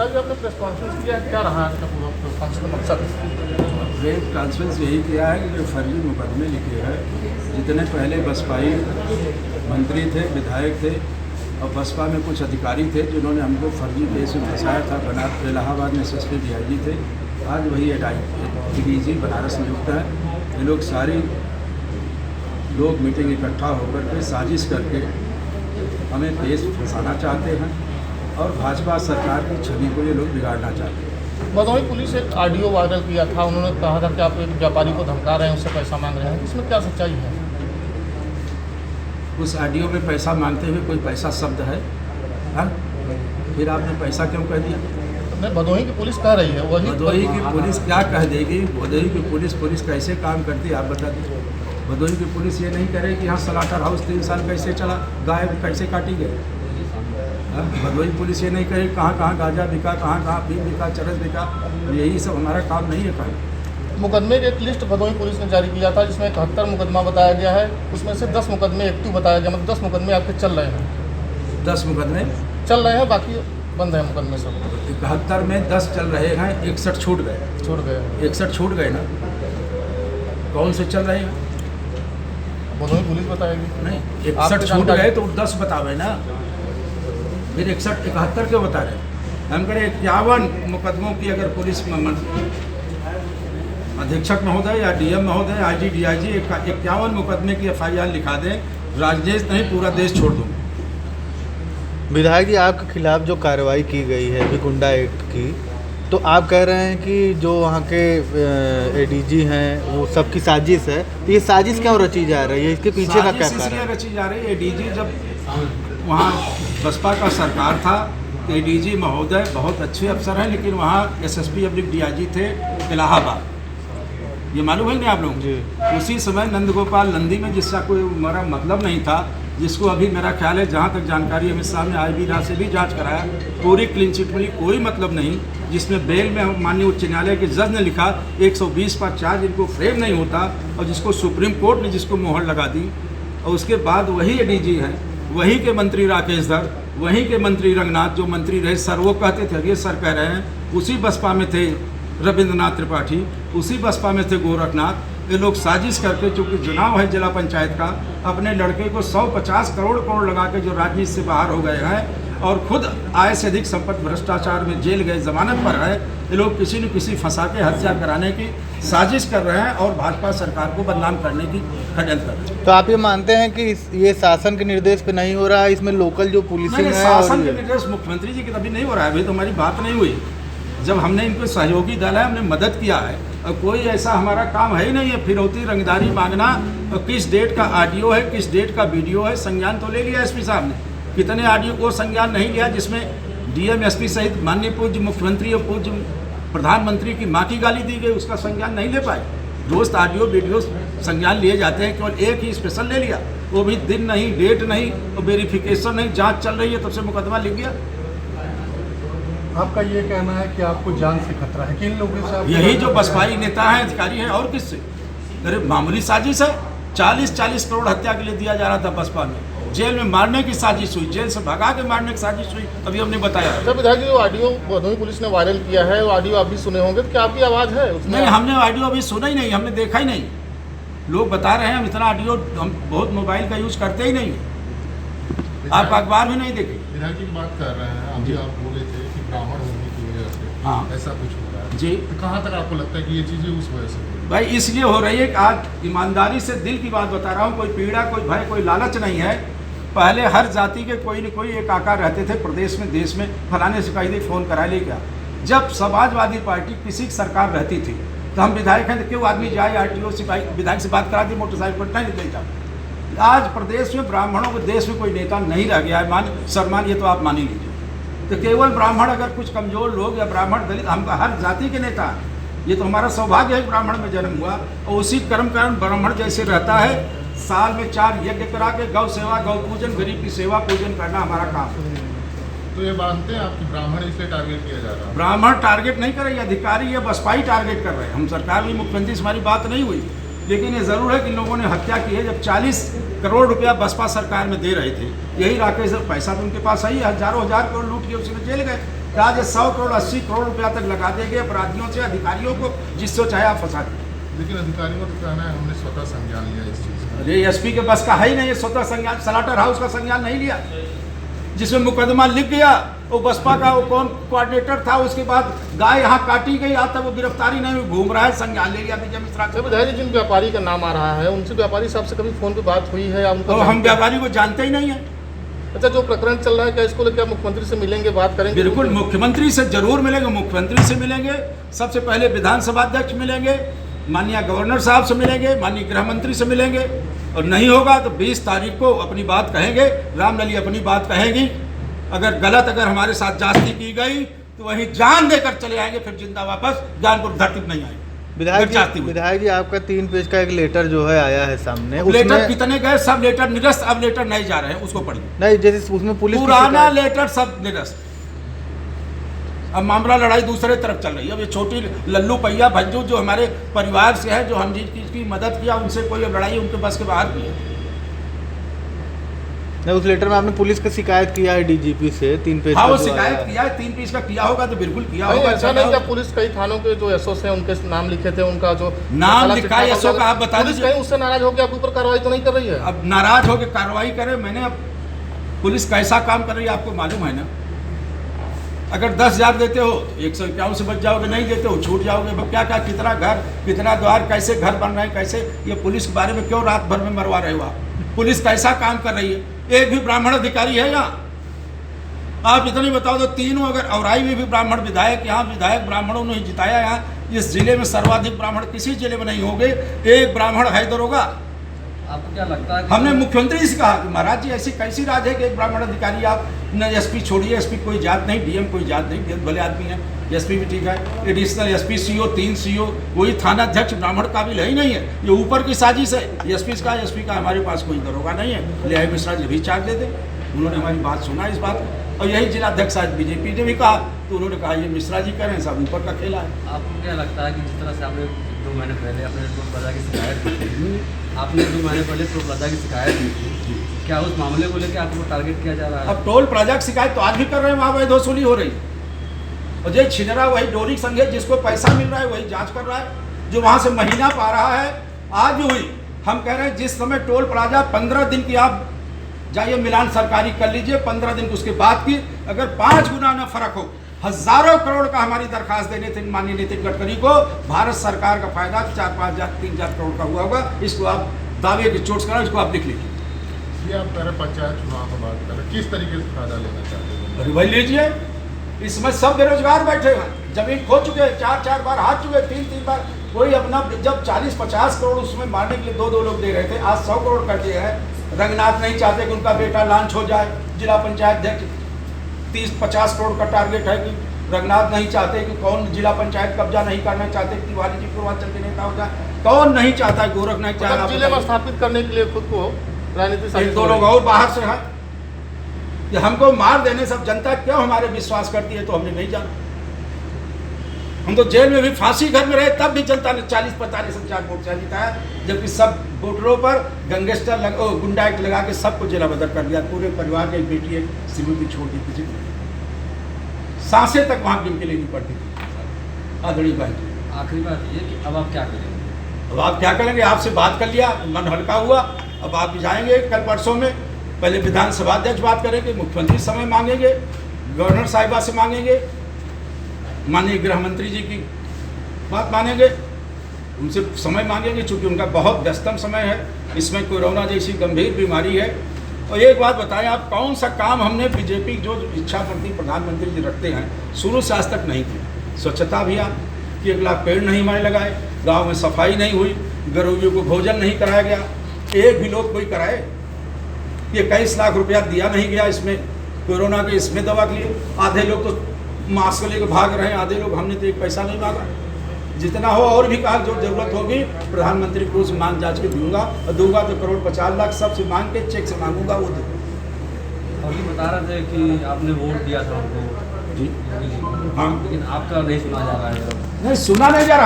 विधायक जी आपने press conference किया है, क्या रहा है इसका पूरा प्रेस कॉन्फ्रेंस का मकसद? प्रेस कॉन्फ्रेंस यही किया है कि जो फर्जी मुकदमे लिखे हैं, जितने पहले बसपाई मंत्री थे, विधायक थे और बसपा में कुछ अधिकारी थे जिन्होंने हमको फर्जी केस में फंसाया था। इलाहाबाद में SSP DIG थे, आज वही ADG बनारस नियुक्त है। ये लोग सारी लोग मीटिंग इकट्ठा होकर के साजिश करके हमें केस फंसाना चाहते हैं और भाजपा सरकार की छवि को ये लोग बिगाड़ना चाहते हैं। भदोही पुलिस एक ऑडियो वायरल किया था, उन्होंने कहा था कि आप एक व्यापारी को धमका रहे हैं, उससे पैसा मांग रहे हैं, इसमें क्या सच्चाई है? उस ऑडियो में पैसा मांगते हुए कोई पैसा शब्द है? हाँ, फिर आपने पैसा क्यों कह दिया? नहीं, भदोही की पुलिस कह रही है वही। भदोही की पुलिस क्या कह देगी? भदोही की पुलिस कैसे काम करती है आप बता दीजिए। भदोही की पुलिस ये नहीं करे कि यहाँ स्लाटर हाउस 3 साल कैसे चला, गाय कैसे काटी गई। भदोही पुलिस ये नहीं करे कहाँ कहाँ गांजा बिका, कहाँ कहाँ अफीम बिका, चरस बिका। यही सब हमारा काम नहीं है। कहीं मुकदमे की एक लिस्ट भदोही पुलिस ने जारी किया था जिसमें 71 मुकदमा बताया गया है, उसमें से 10 मुकदमे एक्टिव बताया गया, मतलब 10 मुकदमे आपके चल रहे हैं। 10 मुकदमे चल रहे हैं, बाकी बंद है मुकदमे सब। 71 में 10 चल रहे हैं, 61 छूट गए। 61 छूट गए ना, कौन से चल रहे हैं? भदोही पुलिस बताएगी। नहीं, 61 छूट गए तो 10 बतावे ना, फिर 71 क्यों बता रहे हैं? हम करें 51 मुकदमों की अगर पुलिस अधीक्षक महोदय या DM महोदय, IG DIG 51 मुकदमे की FIR लिखा दें, राजदेश नहीं पूरा देश छोड़ दूँ। विधायक जी आपके खिलाफ जो कार्रवाई की गई है अभी गुंडा एक्ट की, तो आप कह रहे हैं कि जो वहाँ के ADG हैं वो सबकी साजिश है, तो ये साजिश क्यों रची जा रही है? इसके पीछे का क्या कारण है? रची जा रही है, ADG जब वहाँ बसपा का सरकार था तो ADG महोदय बहुत अच्छे अफसर हैं, लेकिन वहाँ SSP DIG थे इलाहाबाद, ये मालूम है नहीं आप लोगों को? उसी समय नंदगोपाल नंदी में जिसका कोई हमारा मतलब नहीं था, जिसको अभी मेरा ख्याल है जहाँ तक जानकारी है, सामने IB राज से भी जांच कराया, पूरी क्लीन चिट मिली, कोई मतलब नहीं, जिसमें बेल में माननीय उच्च न्यायालय के जज ने लिखा 120 पर चार्ज इनको फ्रेम नहीं होता, और जिसको सुप्रीम कोर्ट ने जिसको मोहर लगा दी। और उसके बाद वही ADG है, वही के मंत्री राकेश धर, वहीं के मंत्री रंगनाथ जो मंत्री रहे सर, वो कहते थे, ये सर कह रहे हैं, उसी बसपा में थे रविंद्रनाथ त्रिपाठी, उसी बसपा में थे गोरखनाथ। ये लोग साजिश करके, चूँकि चुनाव है जिला पंचायत का, अपने लड़के को 150 करोड़ लगा के जो राजनीति से बाहर हो गए हैं और खुद आय से अधिक संपत्ति भ्रष्टाचार में जेल गए, जमानत पर है, ये लोग किसी न किसी फंसा के हत्या कराने की साजिश कर रहे हैं और भाजपा सरकार को बदनाम करने की षड्यंत्र कर रहे हैं। तो आप ये मानते हैं कि ये शासन के निर्देश पे नहीं हो रहा है, इसमें लोकल जो पुलिसिंग है? शासन के निर्देश मुख्यमंत्री जी की तभी नहीं हो रहा है, अभी तो हमारी बात नहीं हुई। जब हमने इनको सहयोगी दल है, हमने मदद किया है, और कोई ऐसा हमारा काम है ही नहीं है फिरौती रंगदारी मांगना। और किस डेट का ऑडियो है, किस डेट का वीडियो है, संज्ञान तो ले लिया SP साहब ने, कितने ऑडियो को संज्ञान नहीं लिया, जिसमें DM SP सहित माननीय पूज्य मुख्यमंत्री और पूज्य प्रधानमंत्री की माँ की गाली दी गई, उसका संज्ञान नहीं ले पाए। दोस्त ऑडियो वीडियो संज्ञान लिए जाते हैं, केवल एक ही स्पेशल ले लिया, वो भी दिन नहीं, डेट नहीं और वेरिफिकेशन नहीं, जाँच चल रही है, तब से मुकदमा लिख गया। आपका ये कहना है कि आपको जान से खतरा है, किन लोगों से? यही जो बसपाई नेता हैं, अधिकारी हैं, और किससे? अरे मामूली साजिश है, 40 करोड़ हत्या के लिए दिया जा रहा था बसपा में, जेल में मारने की साजिश हुई, जेल से भगा के मारने की साजिश हुई, अभी हमने बताया। सर विधायक जी, जो ऑडियो भदोही पुलिस ने वायरल किया है, वो ऑडियो आप भी सुने होंगे, तो क्या आपकी आवाज़ है उसमें? नहीं, हमने ऑडियो अभी सुना ही नहीं, हमने देखा ही नहीं। लोग बता रहे हैं, हम इतना ऑडियो, हम बहुत मोबाइल का यूज करते ही नहीं, आप अखबार भी नहीं देखे। विधायक की बात कर रहे हैं, अभी आप बोले थे कि ब्राह्मण होने की वजह से हाँ ऐसा कुछ हो रहा है जी। तो कहाँ तक आपको लगता है कि ये चीज़ें उस वजह से हो रही है? भाई इसलिए हो रही है कि आज ईमानदारी से दिल की बात बता रहा हूँ, कोई पीड़ा, कोई भय, कोई लालच नहीं है। पहले हर जाति के कोई न कोई एक आका रहते थे प्रदेश में, देश में, फलाने से कहीं फोन करा ले क्या। जब समाजवादी पार्टी किसी की सरकार रहती थी तो हम विधायक हैं तो क्यों आदमी जाए RTO से विधायक से बात करा दी, मोटरसाइकिल पर नहीं ले जाओ। आज प्रदेश में ब्राह्मणों के देश में कोई नेता नहीं रह गया है, सम्मान ये तो आप मान ही लीजिए। तो केवल ब्राह्मण, अगर कुछ कमजोर लोग या ब्राह्मण दलित, हम हर जाति के नेता हैं, ये तो हमारा सौभाग्य है ब्राह्मण में जन्म हुआ। और उसी कर्म कारण ब्राह्मण जैसे रहता है, साल में 4 यज्ञ करा के गौ सेवा, गौ पूजन, गरीब की सेवा पूजन करना हमारा काम है। तो ये मानते हैं आपकी ब्राह्मण इसलिए टारगेट किया जा रहा है? ब्राह्मण टारगेट नहीं कर रहे, अधिकारी या बसपाई टारगेट कर रहे हैं। हम सरकार भी, मुख्यमंत्री से हमारी बात नहीं हुई, लेकिन ये ज़रूर है कि इन लोगों ने हत्या की है। जब 40 करोड़ रुपया बसपा सरकार में दे रहे थे, यही राकेश, पैसा तो उनके पास आई, हजारों हजार करोड़ लूट के उसमें जेल गए। कि आज 100 करोड़ 80 करोड़ रुपया तक लगा देंगे अपराधियों से, अधिकारियों को, जिससे चाहे आप फंसा दें। लेकिन अधिकारियों का कहना है हमने स्वतः संज्ञान लिया इस चीज़ का। अरे एसपी के बस का है ही नहीं, ये स्वतः संज्ञान, सलाटर हाउस का संज्ञान नहीं लिया, जिसमें मुकदमा लिख गया। वो बसपा का वो कौन कोऑर्डिनेटर था, उसके बाद गाय यहाँ काटी गई, आज तक वो गिरफ्तारी नहीं हुई, घूम रहा है, संज्ञान ले लिया विजय मिश्रा सर विधायक जी, जिन व्यापारी का नाम आ रहा है उनसे व्यापारी साहब से कभी फोन पे बात हुई है या उनको तो हम व्यापारी को जानते ही नहीं है। अच्छा, जो प्रकरण चल रहा है क्या इसको लेकर मुख्यमंत्री से मिलेंगे, बात करेंगे? बिल्कुल, मुख्यमंत्री से जरूर मिलेंगे, मुख्यमंत्री से मिलेंगे, सबसे पहले विधानसभा अध्यक्ष मिलेंगे, माननीय गवर्नर साहब से मिलेंगे, माननीय गृह मंत्री से मिलेंगे, और नहीं होगा तो 20 तारीख को अपनी बात कहेंगे, रामलली अपनी बात कहेगी। अगर गलत अगर हमारे साथ जांच की गई तो वही जान देकर चले आएंगे, फिर जिंदा वापस ज्ञानपुर धरती पर नहीं आएंगे। विधायक जी आपका 3 पेज का एक लेटर जो है आया है सामने, लेटर कितने गए? सब लेटर निरस्त, अब लेटर नहीं जा रहे हैं, उसको पढ़िए। नहीं, जैसे उसमें पुलिस पुराना लेटर सब निरस्त, अब मामला लड़ाई दूसरे तरफ चल रही है। अब ये छोटी लल्लू पैया भज्जू जो हमारे परिवार से है, जो हम जिसकी मदद किया, उनसे कोई अब लड़ाई उनके बस के बाहर की है। नहीं, उस लेटर में आपने पुलिस की शिकायत किया है डीजीपी से 3 पेज हाँ, का वो जो शिकायत आया है। किया है, 3 पेज का किया होगा तो बिल्कुल किया नहीं, होगा। ऐसा नहीं क्या पुलिस कई थानों के जो एसओस हैं उनके नाम लिखे थे, उनका जो नाम लिखा है एसओ का, आप बता पुलिस दीजिए। कहीं उससे नाराज होकर आपके ऊपर कार्रवाई तो नहीं कर रही है? अब नाराज होकर कार्रवाई करे, मैंने अब पुलिस कैसा काम कर रही है आपको मालूम है ना। अगर 10,000 देते हो तो 151 से बच जाओगे, नहीं देते हो छूट जाओगे। अब क्या क्या, कितना घर, कितना द्वार, कैसे घर बन रहे हैं, कैसे ये पुलिस के बारे में क्यों रात भर में मरवा रहे हो आप? पुलिस कैसा काम कर रही है? एक भी ब्राह्मण अधिकारी है यहाँ? आप इतनी बताओ तो तीनों, अगर औराई में भी ब्राह्मण विधायक, यहाँ विधायक ब्राह्मणों ने ही जिताया। यहाँ इस जिले में सर्वाधिक ब्राह्मण किसी जिले में नहीं होंगे, एक ब्राह्मण है दरोगा। आपको क्या लगता है? हमने मुख्यमंत्री से कहा कि महाराज जी ऐसी कैसी राज है कि एक ब्राह्मण अधिकारी आप न, एसपी छोड़िए, एसपी कोई जात नहीं, डीएम कोई जात नहीं, भले आदमी है, एसपी भी ठीक है, एडिशनल एसपी, सीओ, 3 सीओ, कोई थाना अध्यक्ष ब्राह्मण काबिल है ही नहीं है। ये ऊपर की साजिश है। एसपी का हमारे पास कोई दरोगा नहीं है, ले मिश्रा जी भी चार्ज दे दें। उन्होंने हमारी बात सुना इस बात, और यही जिला अध्यक्ष आज बीजेपी ने भी कहा, तो उन्होंने कहा ये मिश्रा जी करें, सब ऊपर का खेला है। आपको क्या लगता है कि जिस तरह से आपने 2 महीने पहले अपने टोल प्लाजा की शिकायत की थी, आपने 2 महीने पहले टोल प्लाजा की शिकायत की थी, क्या उस मामले को लेकर आपको टारगेट किया जा रहा है? अब टोल प्लाजा की शिकायत तो आज भी कर रहे हैं, वहाँ वही वसूली हो रही है, और जो छिनरा वही डोरी संघ है, जिसको पैसा मिल रहा है वही जांच कर रहा है, जो वहाँ से महीना पा रहा है। आज भी हुई, हम कह रहे हैं जिस समय टोल प्लाजा 15 दिन की, आप जाइए मिलान सरकारी कर लीजिए, 15 दिन उसके बाद की, अगर 5 गुना ना फर्क हो, हजारों करोड़ का हमारी दरखास्त देने थे माननीय नितिन गडकरी को, भारत सरकार का फायदा 4-5,000-3,000 करोड़ का हुआ होगा। इसको आप दावे की चोट करा, इसको आप लिख लीजिए। ये आप कह रहे पंचायत चुनाव की बात कर रहे हैं, किस तरीके से फायदा लेना चाहते हैं? अरे भाई लीजिए, इसमें सब बेरोजगार बैठे हैं, जमीन खो चुके हैं, 4-4 बार हार चुके, 3-3 बार। कोई अपना जब 40-50 करोड़ उसमें मारने के लिए 2-2 लोग दे रहे थे, आज 100 करोड़ कर दिए हैं। रंगनाथ नहीं चाहते कि उनका बेटा लॉन्च हो जाए जिला पंचायत अध्यक्ष, 30-50 करोड़ का टारगेट है कि रंगनाथ नहीं चाहते कि कौन जिला पंचायत कब्जा नहीं करना चाहते कि तिवारी जी पूर्वांचल के नेता हो जाए, कौन नहीं चाहता है, गोरख नहीं चाहता जिले में स्थापित करने के लिए खुद को राजनीतिक 2 लोग और बाहर से हैं कि हमको मार देने सब जनता क्यों हमारे विश्वास करती है, तो हमने नहीं जाना। हम तो जेल में भी फांसी घर में रहे, तब भी जनता ने 40-45 हजार वोट से जिताया, जबकि सब वोटरों पर गैंगस्टर गुंडा एक्ट लगा के सबको जेला बदर कर दिया। पूरे परिवार की एक बेटी है, श्रीमती छोड़ दी, किसी को सांसें तक वहाँ गिन के लेनी पड़ती थी। आदरणीय भाई, आखिरी बात ये कि अब आप क्या करेंगे? अब आप क्या करेंगे? आपसे बात कर लिया, मन हल्का हुआ। अब आप भी जाएंगे कल परसों में, पहले विधानसभा अध्यक्ष बात करेंगे, मुख्यमंत्री समय मांगेंगे, गवर्नर साहिबा से मांगेंगे, माननीय गृह मंत्री जी की बात मानेंगे, उनसे समय मांगेंगे, चूँकि उनका बहुत व्यस्तम समय है, इसमें कोरोना जैसी गंभीर बीमारी है। और एक बात बताएं आप, कौन सा काम हमने बीजेपी जो इच्छा प्रति प्रधानमंत्री जी रखते हैं, शुरू से आज तक नहीं किया? स्वच्छता अभियान, 1 लाख पेड़ नहीं हमारे लगाए, गाँव में सफाई नहीं हुई, गरीबों को भोजन नहीं कराया गया, एक भी लोग कोई कराए, ये 21 लाख रुपया दिया नहीं गया इसमें कोरोना के इसमें दवा के लिए। आधे लोग तो मास्क लेकर भाग रहे हैं, आधे लोग, हमने तो 1 पैसा नहीं मांगा। जितना हो और भी कहा, जो जरूरत होगी प्रधानमंत्री को उस मांग जांच के दूंगा, और दूंगा तो 1.50 करोड़ सबसे मांग के, चेक से मांगूंगा, वो दूंगा। और ये बता रहे थे कि आपने वोट दिया था उनको जी योगी जी को, हाँ, लेकिन आपका नहीं सुना जा रहा है। नहीं सुना नहीं जा रहा।